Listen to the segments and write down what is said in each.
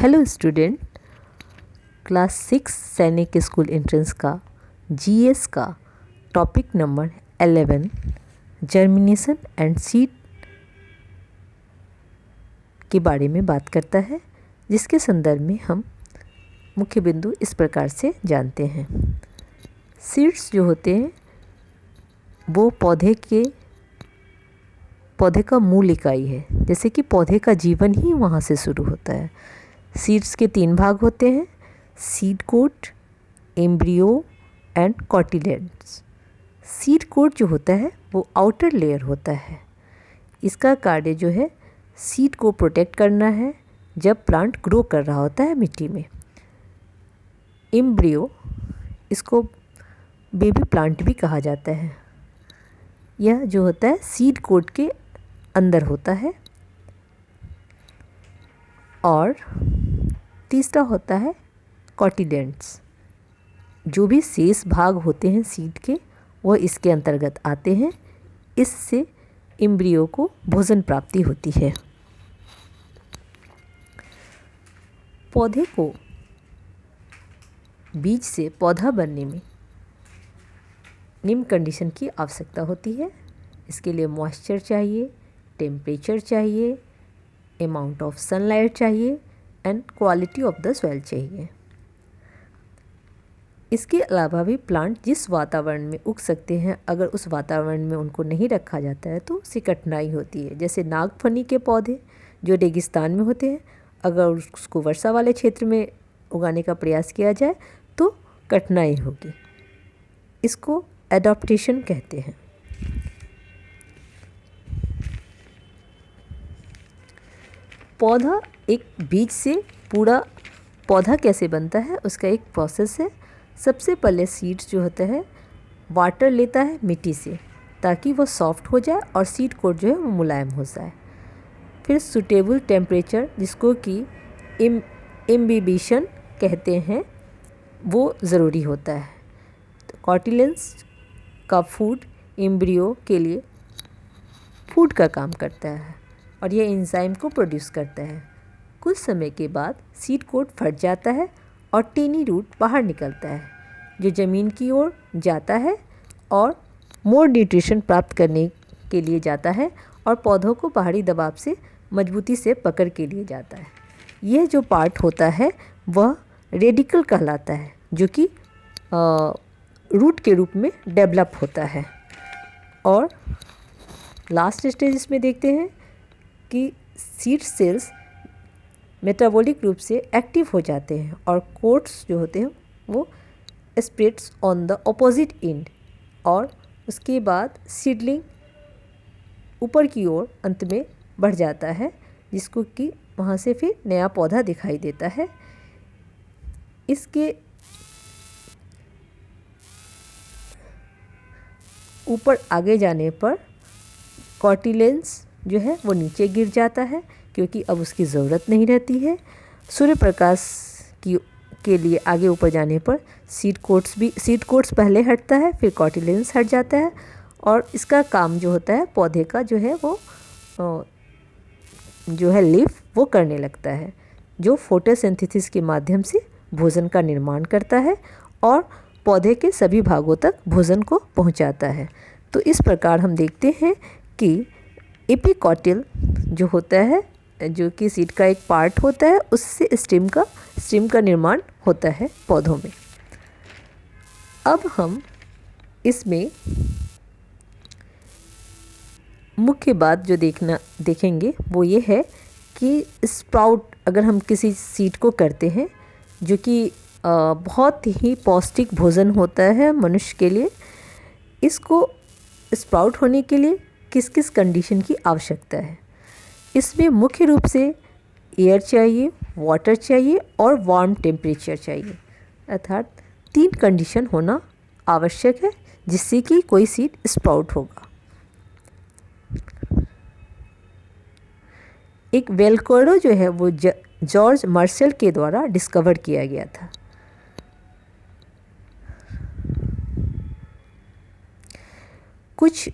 Hello student, class 6 सैनिक school entrance का GS का topic number 11 germination and seed के बारे में बात करता है, जिसके संदर्भ में हम मुख्य बिंदु इस प्रकार से जानते हैं। सीड्स जो होते हैं वो पौधे का मूल इकाई है, जैसे कि पौधे का जीवन ही वहाँ से शुरू होता है। सीड्स के 3 भाग होते हैं, seed coat, embryo and cotyledons. Seed coat जो होता है वो आउटर लेयर होता है। इसका कार्य जो है सीड को प्रोटेक्ट करना है जब प्लांट ग्रो कर रहा होता है मिट्टी में। एम्ब्रियो, इसको बेबी प्लांट भी कहा जाता है, यह जो होता है सीड कोट के अंदर होता है। और तीसरा होता है कॉटिलेडन्स। जो भी शेष भाग होते हैं सीड के वह इसके अंतर्गत आते हैं। इससे एम्ब्रियो को भोजन प्राप्ति होती है। पौधे को बीज से पौधा बनने में निम्न कंडीशन की आवश्यकता होती है। इसके लिए मॉइस्चर चाहिए, टेम्परेचर चाहिए, अमाउंट ऑफ सनलाइट चाहिए and quality of the soil चाहिए। इसके अलावा भी प्लांट जिस वातावरण में उग सकते हैं, अगर उस वातावरण में उनको नहीं रखा जाता है तो उससे कठिनाई होती है। जैसे नागफनी के पौधे जो रेगिस्तान में होते हैं, अगर उसको वर्षा वाले क्षेत्र में उगाने का प्रयास किया जाए तो कठिनाई होगी। इसको एडाप्टेशन कहते हैं। पौधा एक बीज से पूरा पौधा कैसे बनता है उसका एक प्रोसेस है। सबसे पहले सीड्स जो होता है वाटर लेता है मिट्टी से ताकि वो सॉफ्ट हो जाए और सीड कोट जो है वो मुलायम हो जाए। फिर सूटेबल टेम्परेचर, जिसको कि इम्बिबिशन कहते हैं, वो ज़रूरी होता है। तो कॉटिलेडन्स का फूड एम्ब्रियो के लिए फूड का काम करता है और यह एंजाइम को प्रोड्यूस करता है। कुछ समय के बाद सीड कोट फट जाता है और टेनी रूट बाहर निकलता है, जो ज़मीन की ओर जाता है और मोर न्यूट्रिशन प्राप्त करने के लिए जाता है और पौधों को बाहरी दबाव से मजबूती से पकड़ के लिए जाता है। यह जो पार्ट होता है वह रेडिकल कहलाता है, जो कि रूट के रूप में डेवलप होता है। और लास्ट स्टेज इसमें देखते हैं कि सीड सेल्स मेटाबॉलिक रूप से एक्टिव हो जाते हैं और कोट्स जो होते हैं वो spreads on the opposite and, और उसके बाद सीडलिंग ऊपर की ओर अंत में बढ़ जाता है, जिसको कि वहाँ से फिर नया पौधा दिखाई देता है। इसके ऊपर आगे जाने पर कॉटिलेडन्स जो है वो नीचे गिर जाता है, क्योंकि अब उसकी ज़रूरत नहीं रहती है। सूर्य प्रकाश के लिए आगे ऊपर जाने पर सीड कोट्स पहले हटता है, फिर कॉटिलेडन्स हट जाता है और इसका काम जो होता है पौधे का जो है वो जो है लीफ वो करने लगता है, जो फोटोसिंथेसिस के माध्यम से भोजन का निर्माण करता है और पौधे के सभी भागों तक भोजन को पहुंचाता है। तो इस प्रकार हम देखते हैं कि एपिकॉटिल जो होता है, जो कि सीड का एक पार्ट होता है, उससे स्टेम का निर्माण होता है पौधों में। अब हम इसमें मुख्य बात जो देखेंगे वो ये है कि स्प्राउट, अगर हम किसी सीड को करते हैं जो कि बहुत ही पौष्टिक भोजन होता है मनुष्य के लिए, इसको स्प्राउट होने के लिए किस किस कंडीशन की आवश्यकता है। इसमें मुख्य रूप से एयर चाहिए, वाटर चाहिए और वार्म टेम्परेचर चाहिए। अर्थात 3 कंडीशन होना आवश्यक है जिससे कि कोई सीड स्प्राउट होगा। एक वेलकोरो जो है वो जॉर्ज मार्शल के द्वारा डिस्कवर किया गया था। कुछ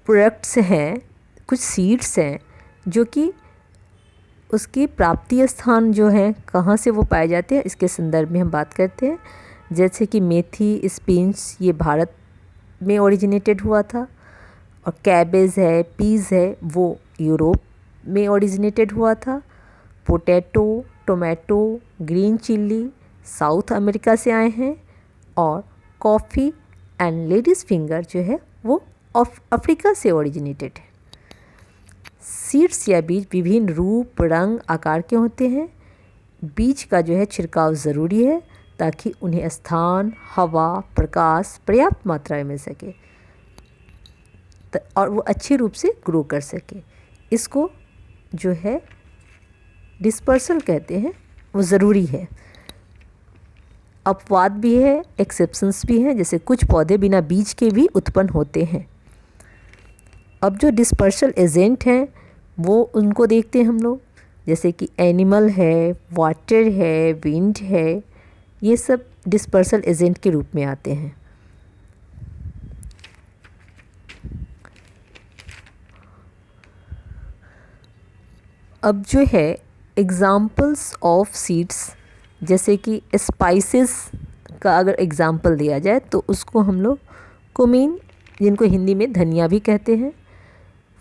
प्रोडक्ट्स हैं, कुछ सीड्स हैं जो कि उसकी प्राप्ति स्थान जो है कहाँ से वो पाए जाते हैं इसके संदर्भ में हम बात करते हैं। जैसे कि मेथी, स्पिनच ये भारत में ओरिजिनेटेड हुआ था, और कैबेज है, पीज़ है, वो यूरोप में ओरिजिनेटेड हुआ था। Potato, tomato, green chilli south America से आए हैं, और कॉफ़ी एंड लेडीज़ फिंगर जो है वो अफ्रीका से ओरिजिनेटेड है। सीड्स या बीज विभिन्न रूप, रंग, आकार के होते हैं। बीज का जो है छिड़काव ज़रूरी है ताकि उन्हें स्थान, हवा, प्रकाश पर्याप्त मात्रा में मिल सके और वो अच्छे रूप से ग्रो कर सके। इसको जो है डिस्पर्सल कहते हैं, वो ज़रूरी है। अपवाद भी है, एक्सेप्शंस भी हैं, जैसे कुछ पौधे बिना बीज के भी उत्पन्न होते हैं। अब जो डिस्पर्सल एजेंट हैं वो उनको देखते हैं हम लोग, जैसे कि एनिमल है, वाटर है, विंड है, ये सब डिस्पर्सल एजेंट के रूप में आते हैं। अब जो है एग्ज़ाम्पल्स ऑफ सीड्स, जैसे कि स्पाइसेस का अगर एग्ज़ाम्पल दिया जाए तो उसको हम लोग कुमीन, जिनको हिंदी में धनिया भी कहते हैं।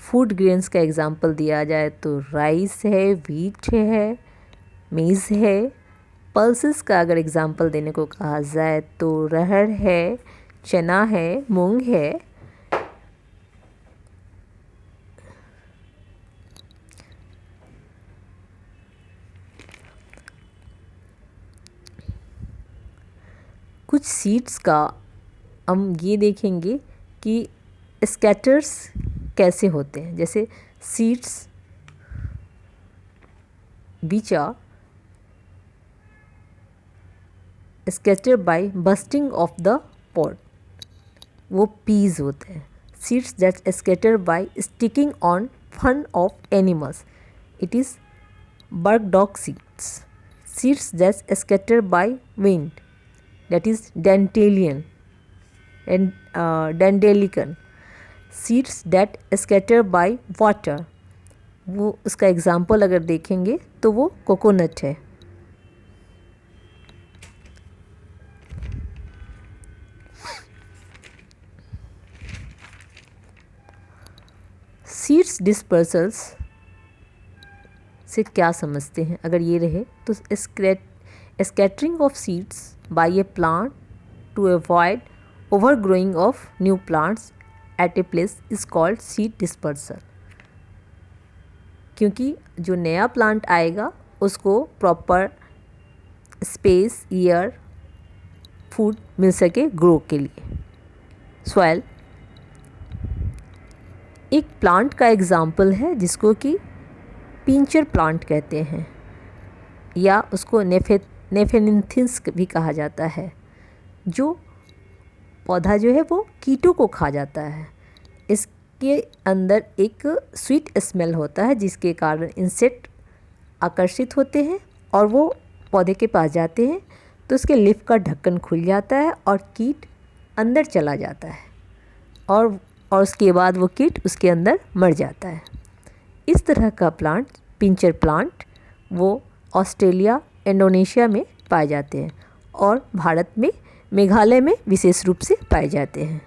फूड ग्रेन्स का एग्ज़ाम्पल दिया जाए तो राइस है, व्हीट है, मेज़ है। पल्सेस का अगर एग्ज़ाम्पल देने को कहा जाए तो अरहर है, चना है, मूंग है। कुछ सीड्स का हम ये देखेंगे कि स्कैटर्स कैसे होते हैं, जैसे seeds which are scattered by bursting of the pod, वो पीज होते हैं। Seeds that scattered by sticking on fern of animals, it is burdock seeds. Seeds that scattered by wind, that is dandelion and dandelion. Seeds that scattered by water, वो उसका example अगर देखेंगे तो वो coconut है। Seeds डिस्पर्सल्स से क्या समझते हैं, अगर ये रहे तो scattering of seeds by a plant to avoid overgrowing of new plants at a place is called seed dispersal. क्योंकि जो नया प्लांट आएगा उसको प्रॉपर स्पेस, एयर, फूड मिल सके ग्रो के लिए। सॉइल एक प्लांट का एग्जाम्पल है जिसको कि पिंचर प्लांट कहते हैं, या उसको नेफेनिंथिस भी कहा जाता है। जो पौधा जो है वो कीटों को खा जाता है। इसके अंदर एक स्वीट स्मेल होता है जिसके कारण इंसेक्ट आकर्षित होते हैं और वो पौधे के पास जाते हैं तो उसके लिफ का ढक्कन खुल जाता है और कीट अंदर चला जाता है और उसके बाद वो कीट उसके अंदर मर जाता है। इस तरह का प्लांट, पिंचर प्लांट, वो ऑस्ट्रेलिया, इंडोनेशिया में पाए जाते हैं और भारत में मेघालय में विशेष रूप से पाए जाते हैं।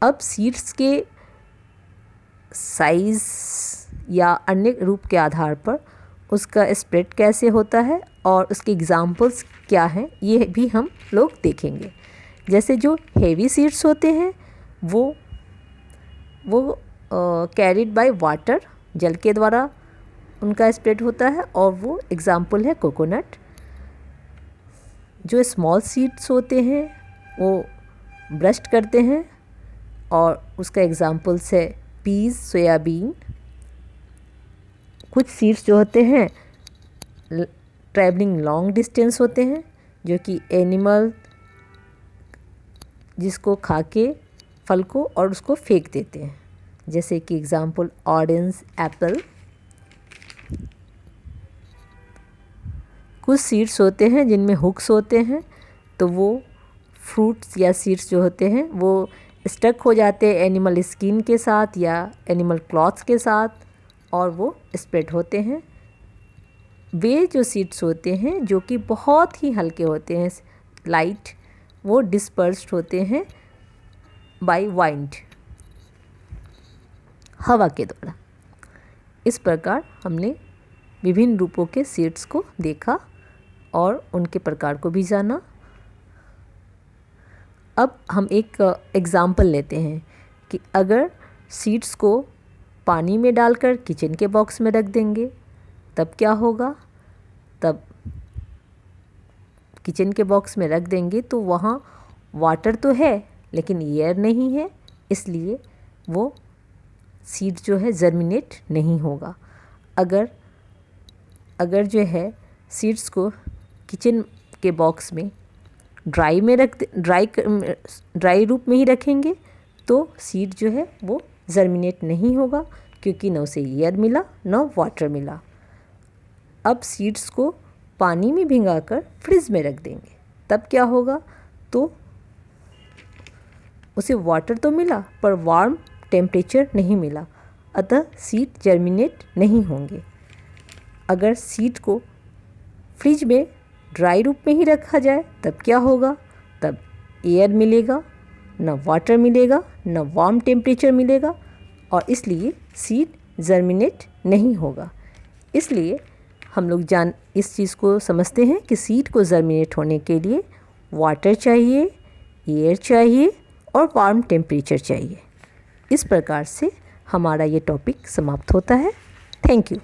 अब सीड्स के साइज़ या अन्य रूप के आधार पर उसका स्प्रेड कैसे होता है और उसके एग्जाम्पल्स क्या हैं ये भी हम लोग देखेंगे। जैसे जो हेवी सीड्स होते हैं वो कैरिड बाय वाटर, जल के द्वारा उनका स्प्रेड होता है और वो एग्जाम्पल है कोकोनट। जो स्मॉल सीड्स होते हैं वो ब्रस्ट करते हैं और उसका एग्जाम्पल्स है पीज, सोयाबीन। कुछ सीड्स जो होते हैं ट्रैवलिंग लॉन्ग डिस्टेंस होते हैं जो कि एनिमल जिसको खा के फल को और उसको फेंक देते हैं, जैसे कि एग्जाम्पल ऑरेंज, एप्पल। कुछ सीड्स होते हैं जिनमें हुक्स होते हैं तो वो फ्रूट्स या सीड्स जो होते हैं वो स्टक हो जाते हैं एनिमल स्किन के साथ या एनिमल क्लॉथ्स के साथ और वो स्प्रेड होते हैं। वे जो सीड्स होते हैं जो कि बहुत ही हल्के होते हैं, लाइट, वो डिस्पर्स्ड होते हैं बाय वाइंड, हवा के द्वारा। इस प्रकार हमने विभिन्न रूपों के सीड्स को देखा और उनके प्रकार को भी जाना। अब हम एक एग्ज़ाम्पल लेते हैं कि अगर सीड्स को पानी में डालकर किचन के बॉक्स में रख देंगे तब क्या होगा। तब किचन के बॉक्स में रख देंगे तो वहाँ वाटर तो है लेकिन एयर नहीं है, इसलिए वो सीड जो है जर्मिनेट नहीं होगा। अगर जो है सीड्स को किचन के बॉक्स में ड्राई रूप में ही रखेंगे तो सीड जो है वो जर्मिनेट नहीं होगा, क्योंकि न उसे एयर मिला न वाटर मिला। अब सीड्स को पानी में भिंगाकर फ्रिज में रख देंगे तब क्या होगा, तो उसे वाटर तो मिला पर वार्म टेम्परेचर नहीं मिला, अतः सीड जर्मिनेट नहीं होंगे। अगर सीड को फ्रिज में ड्राई रूप में ही रखा जाए तब क्या होगा, तब एयर मिलेगा, न वाटर मिलेगा, न वार्म टेम्परेचर मिलेगा और इसलिए सीड जर्मिनेट नहीं होगा। इसलिए हम लोग इस चीज़ को समझते हैं कि सीड को जर्मिनेट होने के लिए वाटर चाहिए, एयर चाहिए और वार्म टेम्परेचर चाहिए। इस प्रकार से हमारा ये टॉपिक समाप्त होता है। Thank you.